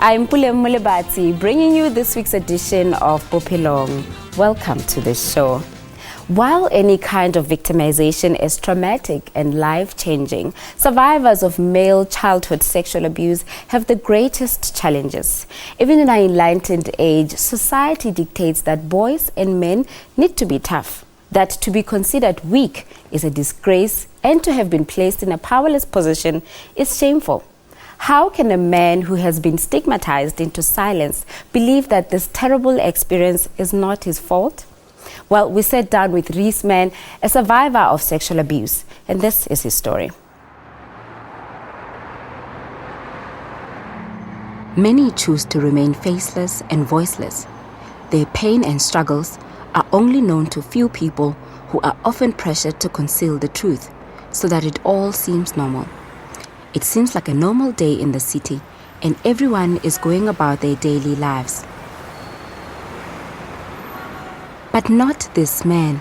I'm Pulem Mulebati, bringing you this week's edition of Bophelong. Welcome to the show. While any kind of victimization is traumatic and life-changing, survivors of male childhood sexual abuse have the greatest challenges. Even in our enlightened age, society dictates that boys and men need to be tough, that to be considered weak is a disgrace, and to have been placed in a powerless position is shameful. How can a man who has been stigmatized into silence believe that this terrible experience is not his fault? Well, we sat down with Reese Mann, a survivor of sexual abuse, and this is his story. Many choose to remain faceless and voiceless. Their pain and struggles are only known to few people who are often pressured to conceal the truth so that it all seems normal. It seems like a normal day in the city, and everyone is going about their daily lives. But not this man.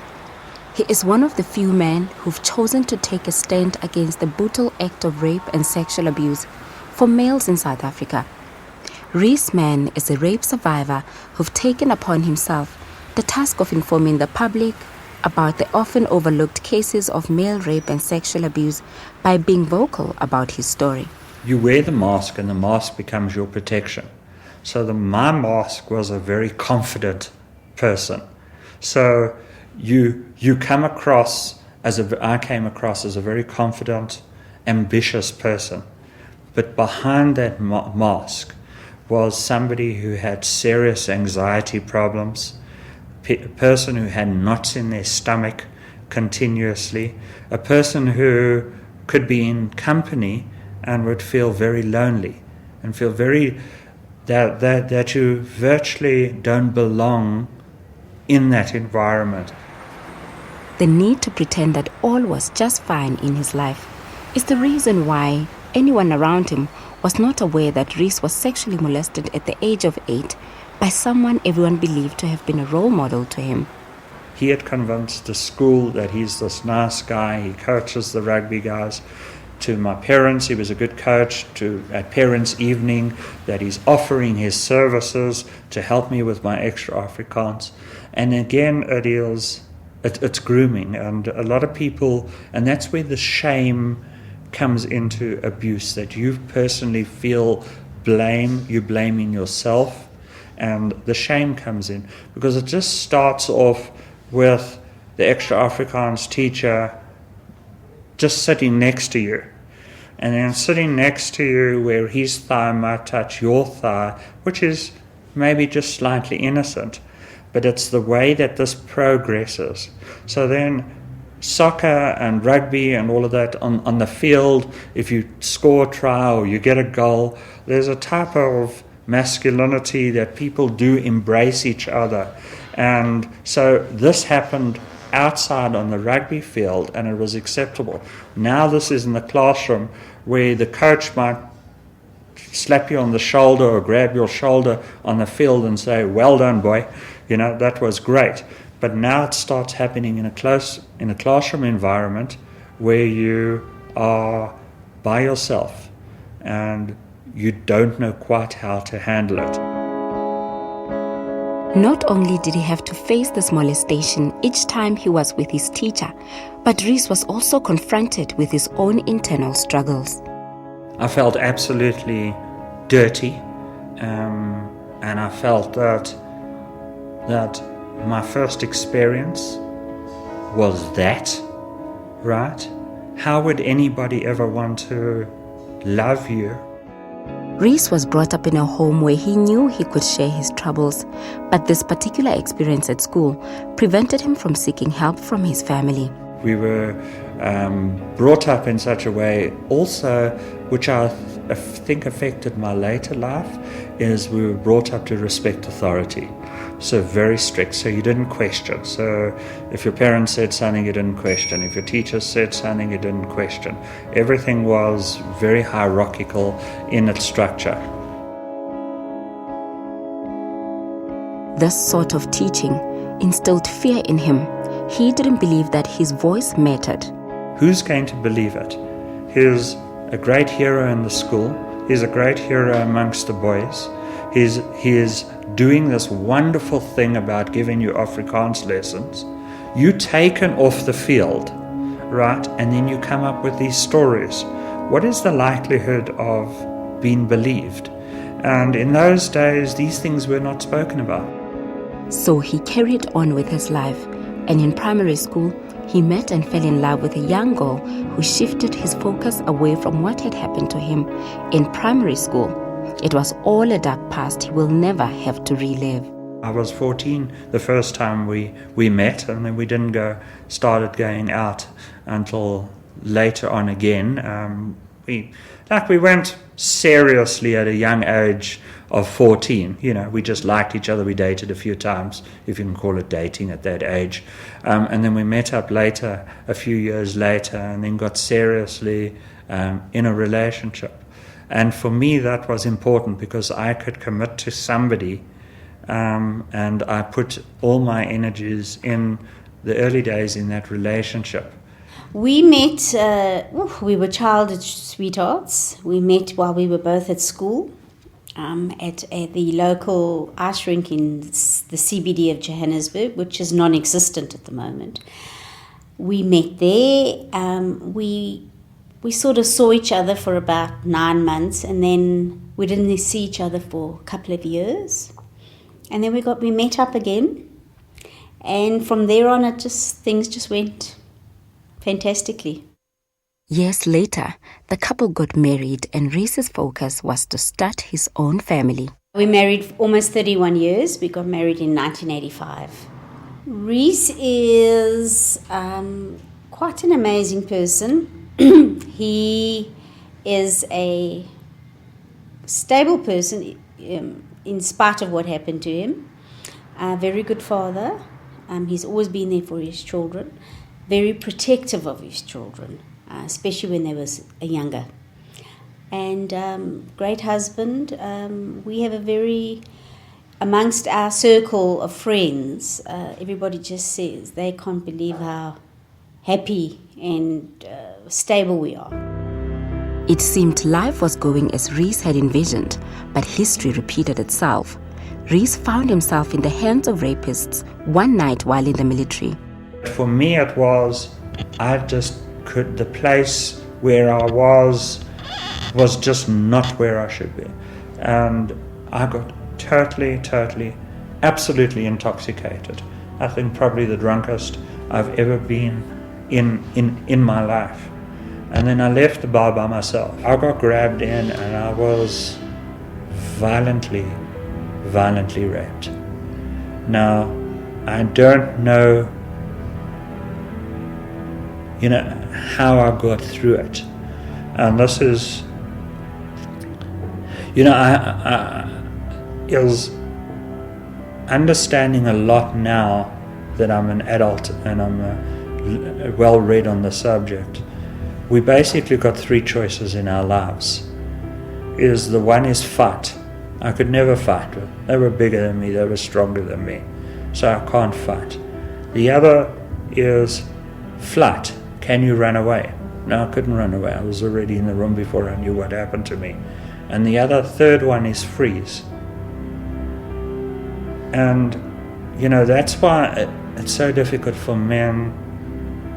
He is one of the few men who've chosen to take a stand against the brutal act of rape and sexual abuse for males in South Africa. Reese Mann is a rape survivor who've taken upon himself the task of informing the public about the often overlooked cases of male rape and sexual abuse by being vocal about his story. You wear the mask and the mask becomes your protection. So my mask was a very confident person. So you come across I came across as a very confident, ambitious person. But behind that mask was somebody who had serious anxiety problems, a person who had knots in their stomach continuously, a person who could be in company and would feel very lonely and feel very that you virtually don't belong in that environment. The need to pretend that all was just fine in his life is the reason why anyone around him was not aware that Reese was sexually molested at the age of 8 by someone everyone believed to have been a role model to him. He had convinced the school that he's this nice guy, he coaches the rugby guys. To my parents, he was a good coach. At parents' evening, that he's offering his services to help me with my extra Afrikaans. And again, it's grooming, and a lot of people, and that's where the shame comes into abuse, that you personally feel you're blaming yourself, and the shame comes in, because it just starts off with the extra Afrikaans teacher just sitting next to you, and then sitting next to you where his thigh might touch your thigh, which is maybe just slightly innocent, but it's the way that this progresses. So then soccer and rugby and all of that on the field, if you score a try or you get a goal, there's a type of masculinity that people do embrace each other. And so this happened outside on the rugby field, and it was acceptable. Now this is in the classroom, where the coach might slap you on the shoulder or grab your shoulder on the field and say, "Well done, boy, that was great." But now it starts happening in a classroom environment where you are by yourself and you don't know quite how to handle it. Not only did he have to face this molestation each time he was with his teacher, but Reese was also confronted with his own internal struggles. I felt absolutely dirty, and I felt that my first experience was that, right? How would anybody ever want to love you? Reese was brought up in a home where he knew he could share his troubles, but this particular experience at school prevented him from seeking help from his family. We were brought up in such a way also, which I think affected my later life, is we were brought up to respect authority. So very strict, so you didn't question. So if your parents said something, you didn't question. If your teacher said something, you didn't question. Everything was very hierarchical in its structure. This sort of teaching instilled fear in him. He didn't believe that his voice mattered. Who's going to believe it? He's a great hero in the school. He's a great hero amongst the boys. He is doing this wonderful thing about giving you Afrikaans lessons. You taken off the field, right? And then you come up with these stories. What is the likelihood of being believed? And in those days, these things were not spoken about. So he carried on with his life, and in primary school, he met and fell in love with a young girl who shifted his focus away from what had happened to him in primary school. It was all a dark past he will never have to relive. I was 14 the first time we met, and then we didn't started going out until later on again. We went seriously at a young age of 14. We just liked each other. We dated a few times, if you can call it dating at that age. And then we met up later, a few years later, and then got seriously in a relationship. And for me, that was important because I could commit to somebody, and I put all my energies in the early days in that relationship. We met, we were childhood sweethearts. We met while we were both at school, at the local ice rink in the CBD of Johannesburg, which is non-existent at the moment. We met there. We sort of saw each other for about 9 months, and then we didn't see each other for a couple of years. And then we met up again, and from there on, things just went fantastically. Years later, the couple got married, and Reese's focus was to start his own family. We married almost 31 years. We got married in 1985. Reese is quite an amazing person. He is a stable person in spite of what happened to him. A very good father. He's always been there for his children. Very protective of his children, especially when they was younger. And great husband. We have amongst our circle of friends, everybody just says they can't believe how happy and stable we are. It seemed life was going as Reese had envisioned, but history repeated itself. Reese found himself in the hands of rapists one night while in the military. For me, it was, the place where I was just not where I should be. And I got totally, absolutely intoxicated. I think probably the drunkest I've ever been in my life. And then I left the bar by myself. I got grabbed in and I was violently raped. Now, I don't know, how I got through it. And this is, I is understanding a lot now that I'm an adult and I'm well read on the subject. We basically got 3 choices in our lives. The one is fight. I could never fight. They were bigger than me, they were stronger than me, so I can't fight. The other is flight. Can you run away? No, I couldn't run away. I was already in the room before I knew what happened to me. And the third one is freeze. And, that's why it's so difficult for men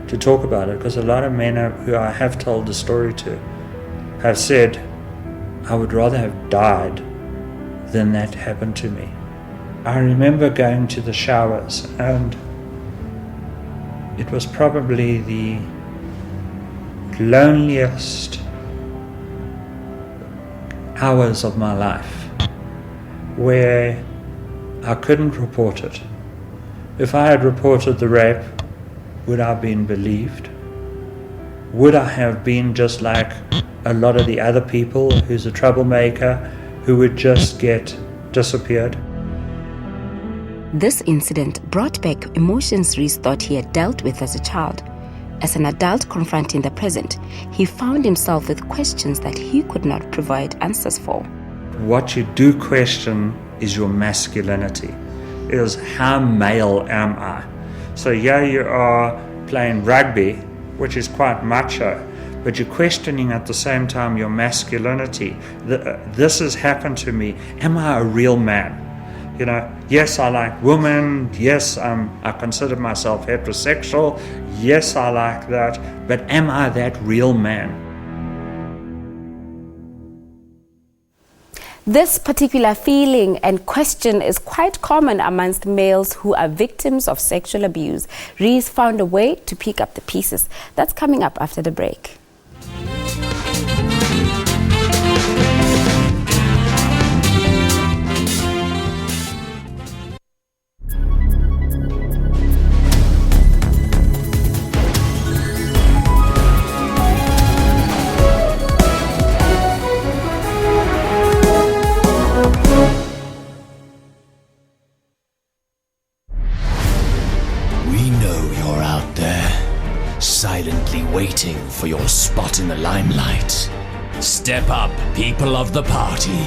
to talk about it, because a lot of men who I have told the story to have said, I would rather have died than that happened to me. I remember going to the showers, and it was probably the loneliest hours of my life, where I couldn't report it. If I had reported the rape, would I have been believed? Would I have been just like a lot of the other people who's a troublemaker who would just get disappeared? This incident brought back emotions Reese thought he had dealt with as a child. As an adult confronting the present, he found himself with questions that he could not provide answers for. What you do question is your masculinity, is how male am I? So here you are playing rugby, which is quite macho, but you're questioning at the same time your masculinity. This has happened to me. Am I a real man? You know, yes, I like women. Yes, I consider myself heterosexual. Yes, I like that. But am I that real man? This particular feeling and question is quite common amongst males who are victims of sexual abuse. Reese found a way to pick up the pieces. That's coming up after the break. Silently waiting for your spot in the limelight. Step up, people of the party.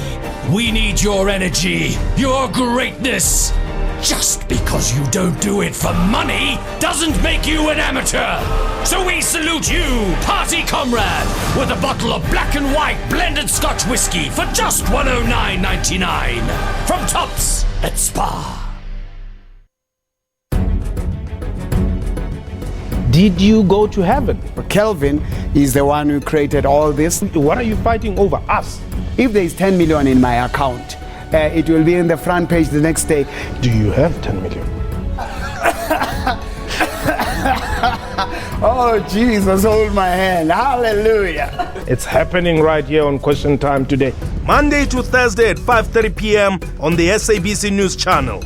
We need your energy, your greatness. Just because you don't do it for money doesn't make you an amateur. So we salute you, party comrade, with a bottle of black and white blended Scotch whiskey for just $109.99 from Tops at Spa. Did you go to heaven? Kelvin is the one who created all this. What are you fighting over? Us? If there is 10 million in my account, it will be in the front page the next day. Do you have 10 million? Oh, Jesus, hold my hand. Hallelujah. It's happening right here on Question Time today. Monday to Thursday at 5:30 p.m. on the SABC News Channel.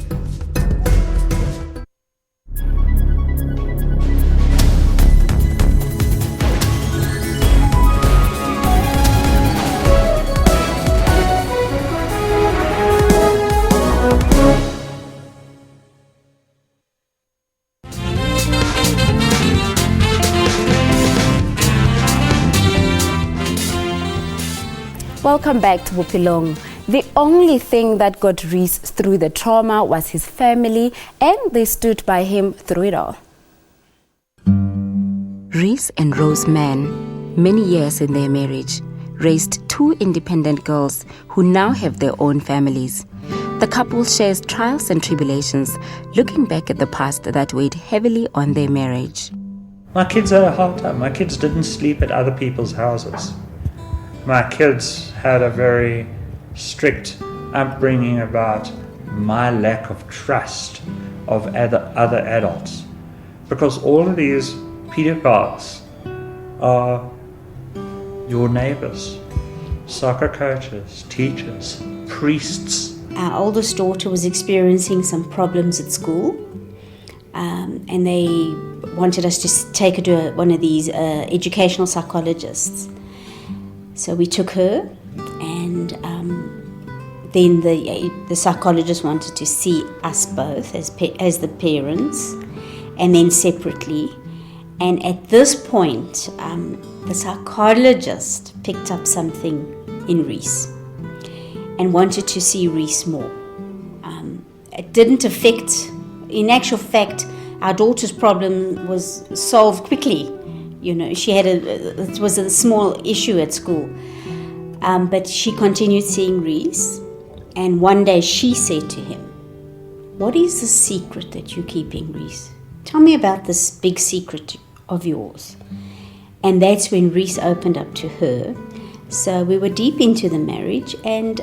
Welcome back to Bophelong. The only thing that got Reese through the trauma was his family, and they stood by him through it all. Reese and Rose Mann, many years in their marriage, raised two independent girls who now have their own families. The couple shares trials and tribulations, looking back at the past that weighed heavily on their marriage. My kids had a hard time. My kids didn't sleep at other people's houses. My kids had a very strict upbringing about my lack of trust of other adults, because all of these pedophiles are your neighbors, soccer coaches, teachers, priests. Our oldest daughter was experiencing some problems at school, and they wanted us to take her to one of these educational psychologists. So we took her, and then the psychologist wanted to see us both as the parents, and then separately. And at this point, the psychologist picked up something in Reese and wanted to see Reese more. It didn't affect, in actual fact, our daughter's problem was solved quickly. You know, it was a small issue at school. But she continued seeing Reese. And one day she said to him, "What is the secret that you're keeping, Reese? Tell me about this big secret of yours." And that's when Reese opened up to her. So we were deep into the marriage, and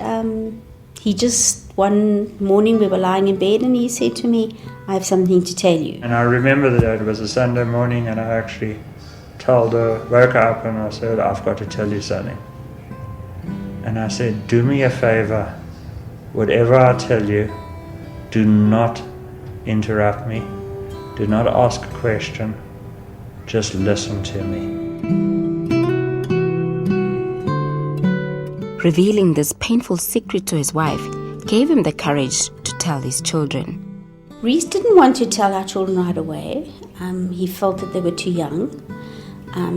one morning we were lying in bed, and he said to me, "I have something to tell you." And I remember that it was a Sunday morning, and I actually woke her up and I said, "I've got to tell you something." And I said, "Do me a favor, whatever I tell you, do not interrupt me, do not ask a question, just listen to me." Revealing this painful secret to his wife gave him the courage to tell his children. Reese didn't want to tell our children right away. He felt that they were too young.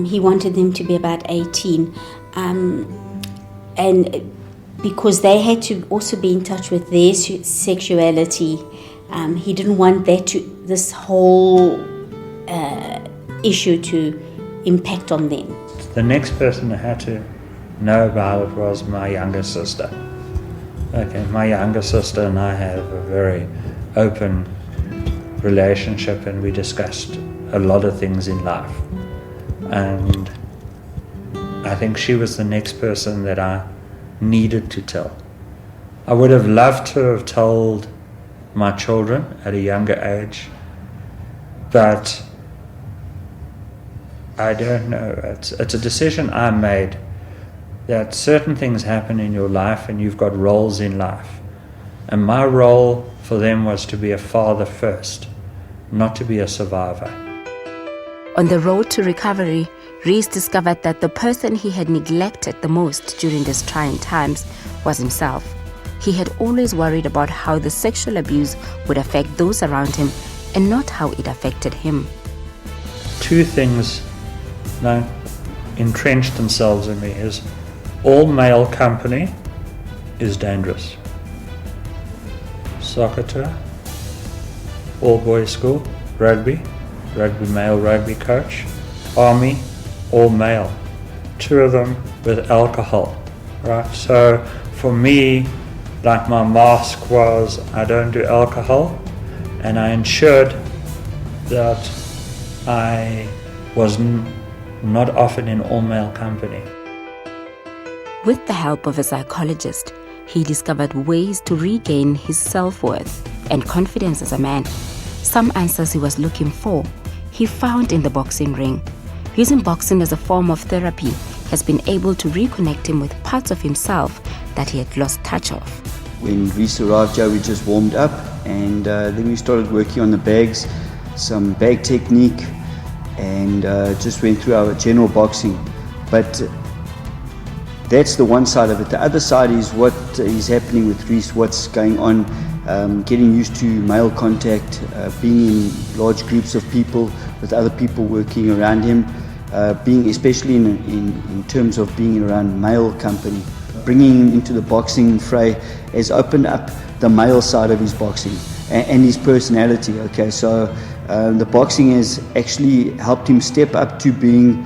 He wanted them to be about 18. And because they had to also be in touch with their sexuality, he didn't want this whole issue to impact on them. The next person that had to know about it was my younger sister. Okay, my younger sister and I have a very open relationship, and we discussed a lot of things in life. And I think she was the next person that I needed to tell. I would have loved to have told my children at a younger age, but I don't know. It's a decision I made, that certain things happen in your life and you've got roles in life. And my role for them was to be a father first, not to be a survivor. On the road to recovery, Reese discovered that the person he had neglected the most during these trying times was himself. He had always worried about how the sexual abuse would affect those around him and not how it affected him. Two things now entrenched themselves in me is all male company is dangerous. Soccer tour, all boys school, rugby male rugby coach, army, all male. Two of them with alcohol, right? So for me, like my mask was, I don't do alcohol, and I ensured that I was not often in all male company. With the help of a psychologist, he discovered ways to regain his self-worth and confidence as a man. Some answers he was looking for, he found in the boxing ring. Using boxing as a form of therapy has been able to reconnect him with parts of himself that he had lost touch of. When Reese arrived, Joe, we just warmed up, and then we started working on the bags, some bag technique, and just went through our general boxing. But that's the one side of it. The other side is what is happening with Reese, what's going on, getting used to male contact, being in large groups of people with other people working around him, being especially in terms of being around male company. Bringing him into the boxing fray has opened up the male side of his boxing and his personality. Okay, so the boxing has actually helped him step up to being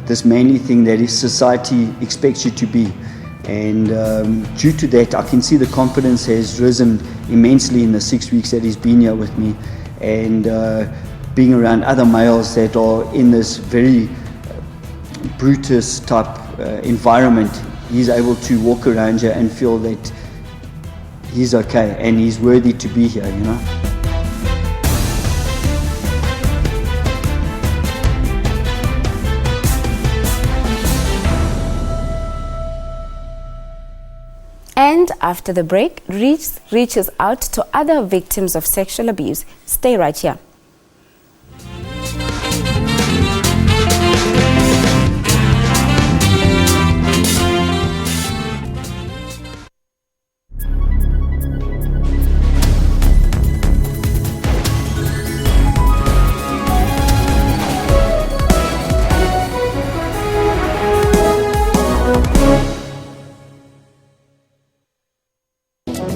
this manly thing that his society expects you to be. And due to that, I can see the confidence has risen immensely in the 6 weeks that he's been here with me. And being around other males that are in this very Brutus type environment, he's able to walk around here and feel that he's okay and he's worthy to be here, you know. And after the break, Reese reaches out to other victims of sexual abuse. Stay right here.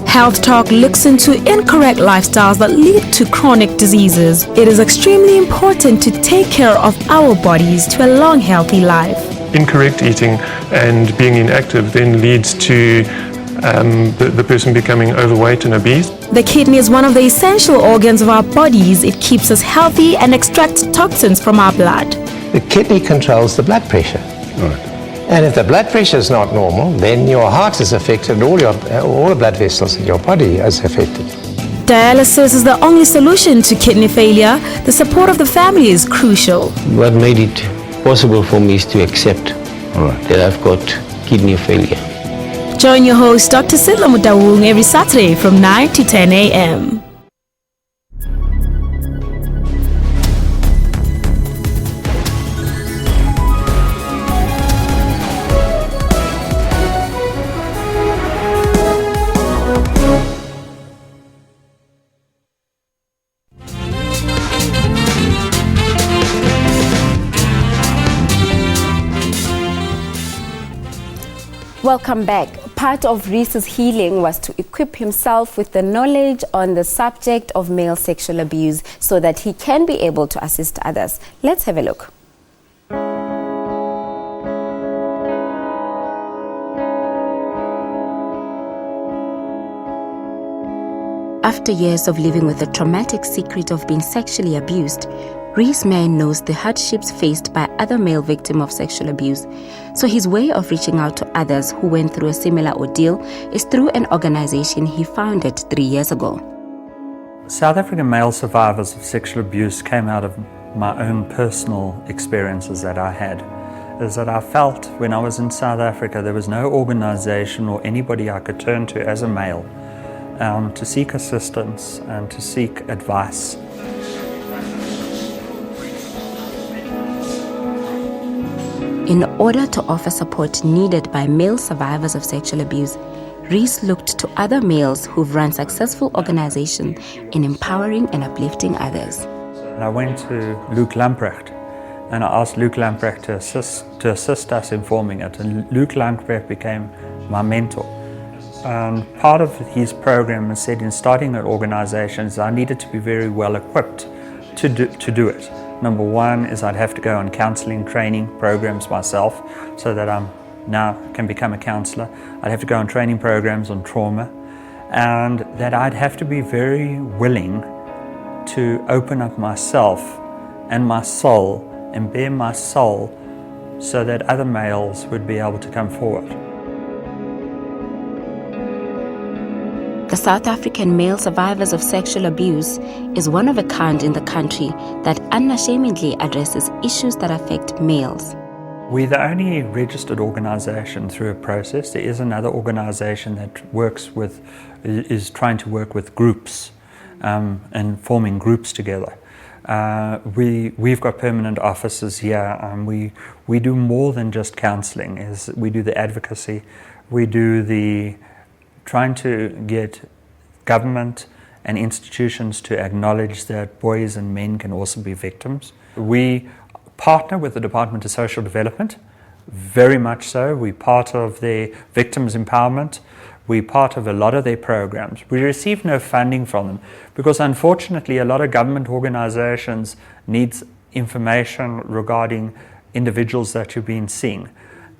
Health Talk looks into incorrect lifestyles that lead to chronic diseases. It is extremely important to take care of our bodies to a long, healthy life. Incorrect eating and being inactive then leads to the person becoming overweight and obese. The kidney is one of the essential organs of our bodies. It keeps us healthy and extracts toxins from our blood. The kidney controls the blood pressure. Right. And if the blood pressure is not normal, then your heart is affected and all the blood vessels in your body is affected. Dialysis is the only solution to kidney failure. The support of the family is crucial. What made it possible for me is to accept that I've got kidney failure. Join your host, Dr. Sidla Mutawung, every Saturday from 9 to 10 a.m. Welcome back. Part of Reese's healing was to equip himself with the knowledge on the subject of male sexual abuse so that he can be able to assist others. Let's have a look. After years of living with the traumatic secret of being sexually abused, Reese May knows the hardships faced by other male victims of sexual abuse. So his way of reaching out to others who went through a similar ordeal is through an organization he founded 3 years ago. South African male survivors of sexual abuse came out of my own personal experiences that I had. Is that I felt when I was in South Africa there was no organization or anybody I could turn to as a male to seek assistance and to seek advice. In order to offer support needed by male survivors of sexual abuse, Reese looked to other males who've run successful organizations in empowering and uplifting others. I went to Luke Lamprecht and I asked Luke Lamprecht to assist us in forming it, and Luke Lamprecht became my mentor. And part of his program said in starting an organization is I needed to be very well equipped to do it. Number one is I'd have to go on counseling training programs myself so that I'm now can become a counselor. I'd have to go on training programs on trauma, and that I'd have to be very willing to open up myself and my soul and bare my soul so that other males would be able to come forward. The South African Male Survivors of Sexual Abuse is one of a kind in the country that unashamedly addresses issues that affect males. We're the only registered organisation through a process. There is another organisation that is trying to work with groups and forming groups together. We've got permanent offices here. We do more than just counselling. We do the advocacy. We do the trying to get government and institutions to acknowledge that boys and men can also be victims. We partner with the Department of Social Development, very much so. We're part of their victims empowerment. We're part of a lot of their programs. We receive no funding from them because unfortunately a lot of government organizations needs information regarding individuals that you've been seeing.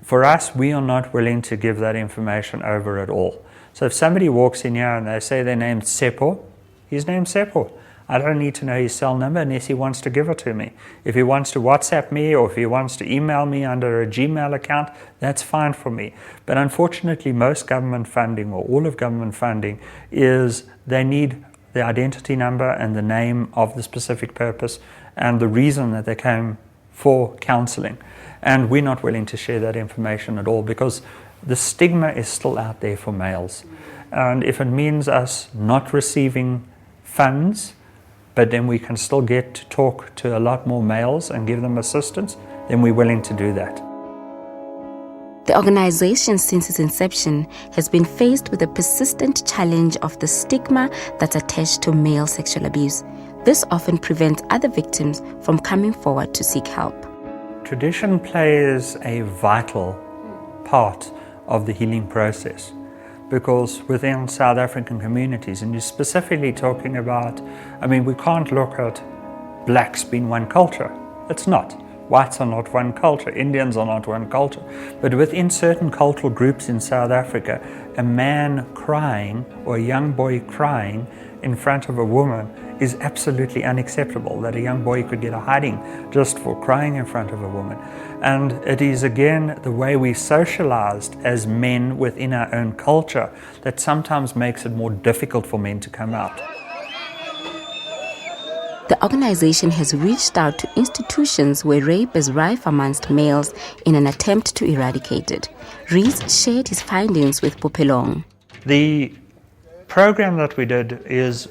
For us, we are not willing to give that information over at all. So if somebody walks in here and they say their name's Seppo, his name's Seppo. I don't need to know his cell number unless he wants to give it to me. If he wants to WhatsApp me or if he wants to email me under a Gmail account, that's fine for me. But unfortunately, most government funding or all of government funding is they need the identity number and the name of the specific purpose and the reason that they came for counseling. And we're not willing to share that information at all because the stigma is still out there for males. And if it means us not receiving funds, but then we can still get to talk to a lot more males and give them assistance, then we're willing to do that. The organization, since its inception, has been faced with a persistent challenge of the stigma that's attached to male sexual abuse. This often prevents other victims from coming forward to seek help. Tradition plays a vital part of the healing process because within South African communities, and you're specifically talking about, we can't look at blacks being one culture. It's not. Whites are not one culture. Indians are not one culture. But within certain cultural groups in South Africa, a man crying or a young boy crying in front of a woman is absolutely unacceptable, that a young boy could get a hiding just for crying in front of a woman. And it is again the way we socialized as men within our own culture that sometimes makes it more difficult for men to come out. The organization has reached out to institutions where rape is rife amongst males in an attempt to eradicate it. Reese shared his findings with Bophelong. The program that we did is,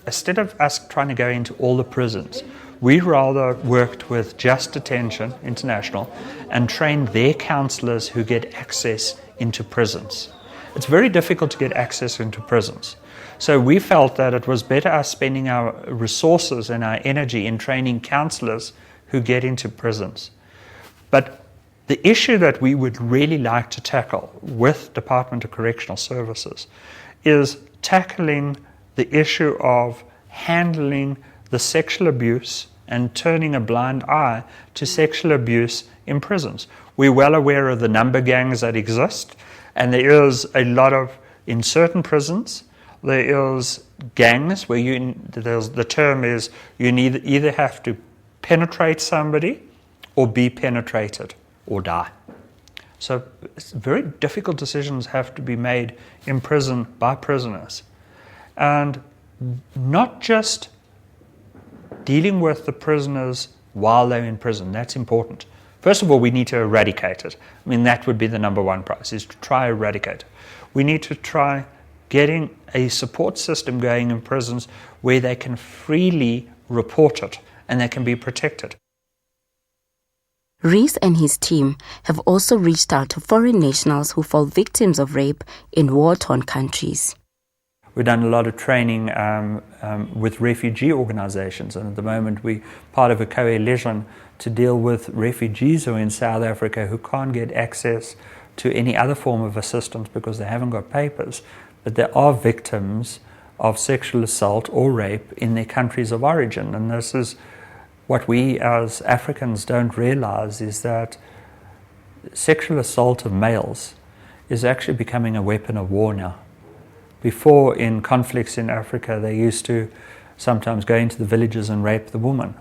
instead of us trying to go into all the prisons, we rather worked with Just Detention International and trained their counselors who get access into prisons. It's very difficult to get access into prisons. So we felt that it was better us spending our resources and our energy in training counselors who get into prisons. But the issue that we would really like to tackle with Department of Correctional Services is tackling the issue of handling the sexual abuse and turning a blind eye to sexual abuse in prisons. We're well aware of the number gangs that exist, and there is a lot of, in certain prisons, There is gangs where the term is you either have to penetrate somebody or be penetrated or die. So very difficult decisions have to be made in prison by prisoners. And not just dealing with the prisoners while they're in prison, that's important. First of all, we need to eradicate it. I mean, that would be the number one prize, is to try eradicate it. We need to try getting a support system going in prisons where they can freely report it and they can be protected. Reese and his team have also reached out to foreign nationals who fall victims of rape in war-torn countries. We've done a lot of training with refugee organizations, and at the moment we're part of a coalition to deal with refugees who are in South Africa who can't get access to any other form of assistance because they haven't got papers, but they are victims of sexual assault or rape in their countries of origin. And this is what we as Africans don't realize, is that sexual assault of males is actually becoming a weapon of war now. Before, in conflicts in Africa, they used to sometimes go into the villages and rape the woman.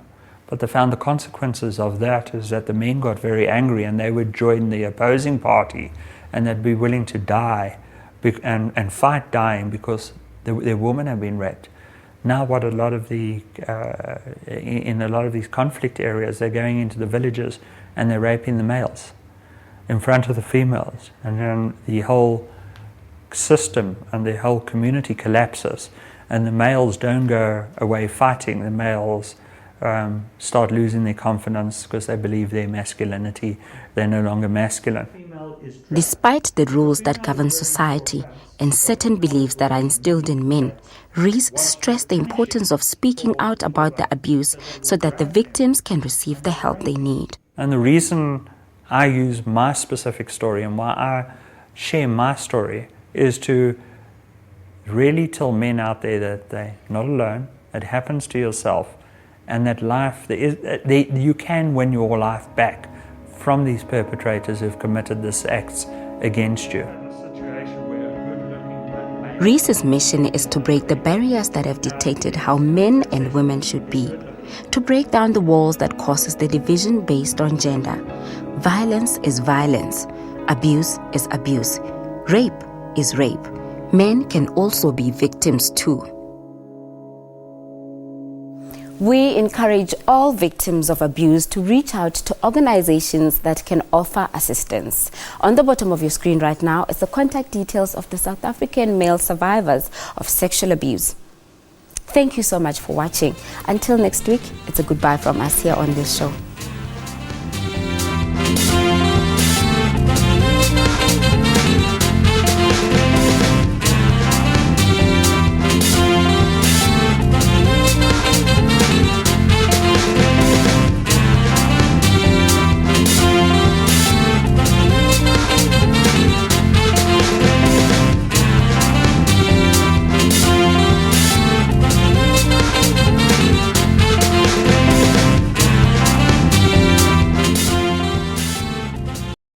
But they found the consequences of that is that the men got very angry and they would join the opposing party and they'd be willing to die and fight dying because their women have been raped. Now what in a lot of these conflict areas, they're going into the villages and they're raping the males in front of the females. And then the whole system and the whole community collapses, and the males don't go away fighting. The males start losing their confidence because they believe their masculinity, they're no longer masculine. Despite the rules that govern society and certain beliefs that are instilled in men, Reese stressed the importance of speaking out about the abuse so that the victims can receive the help they need. And the reason I use my specific story and why I share my story is to really tell men out there that they're not alone, it happens to yourself, and that life, you can win your life back from these perpetrators who've committed these acts against you. Reese's mission is to break the barriers that have dictated how men and women should be, to break down the walls that causes the division based on gender. Violence is violence. Abuse is abuse. Rape is rape. Men can also be victims too. We encourage all victims of abuse to reach out to organizations that can offer assistance. On the bottom of your screen right now is the contact details of the South African male survivors of sexual abuse. Thank you so much for watching. Until next week, it's a goodbye from us here on this show.